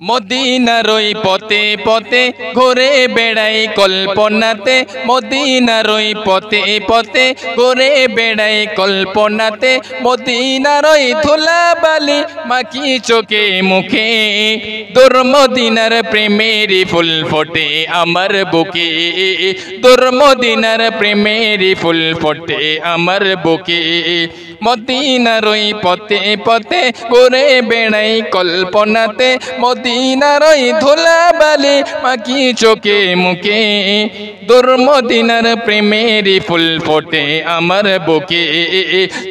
মদিনার ওই পথে পথে ঘুরে বেড়াই কল্পনাতে, মদিনার ওই পথে পথে ঘুরে বেড়াই কল্পনাতে, মদিনার ওই ধুলাবালি মাখি চোখে মুখে, দূর মদিনার প্রেমের ফুল ফোটে আমার বুকে, দূর মদিনার প্রেমের ফুল ফোটে আমার বুকে। মদিনার ওই পথে পথে ঘুরে বেড়াই কল্পনাতে, মদিনার ওই ধুলাবালি মাখি চোখে মুখে, দূর মদিনার প্রেমের ফুল ফোটে আমার বুকে,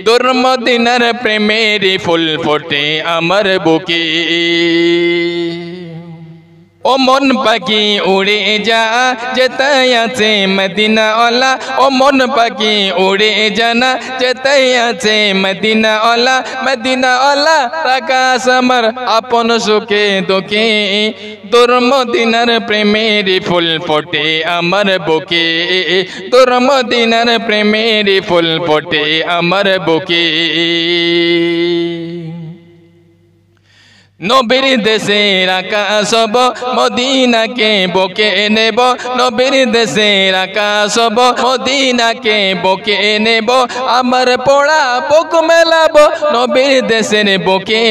দূর মদিনার প্রেমের ফুল ফোটে আমার বুকে। ও মন পাখি উড়ে যা যেতাই আছে মদিনা ওয়ালা, ও মন পাখি উড়ে জানা যেতাই আছে মদিনা ওয়ালা, মদিনা ওয়ালা আকাশ আমার আপন সুখে দুঃখে, দূর মদিনার প্রেমের ফুল ফোটে আমার বুকে, দূর মদিনার প্রেমের ফুল ফোটে আমার বুকে। নবীর দেশের আকাশ হব মদিনাকে বুকে নেব, নবীর দেশের আকাশ হব মদিনাকে বুকে নেব, আমার পোড়া বুক মেলাবো নবীর দেশের বুকে,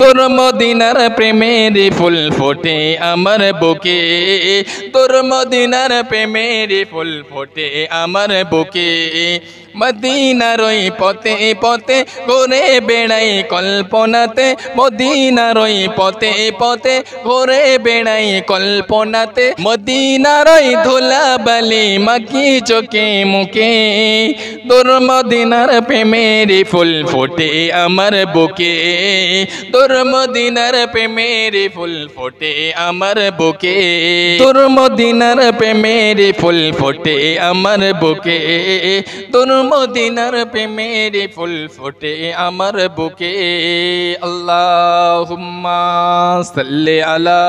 তোর মদিনার প্রেমের ফুল ফোটে আমার বুকে, তোর মদিনার প্রেমের ফুল ফোটে আমার বুকে। মদিনার ওই পথে পথে ঘুরে বেড়াই কল্পনাতে, মদিনার ওই পথে পথে ঘুরে বেড়াই কল্পনাতে, মদিনার ওই ধুলাবালি মাখি চোখে মুখে, তোর মদিনার প্রেমের ফুল ফোটে আমার বুকে, তোর মদিনার প্রেমের ফুল ফোটে আমার বুকে, তোর মদিনার প্রেমের ফুল ফোটে আমার বুকে, তোর মদিনার প্রেমের ফুল ফোটে আমার বুকে। আল্লাহুম্মা সাল্লি আলা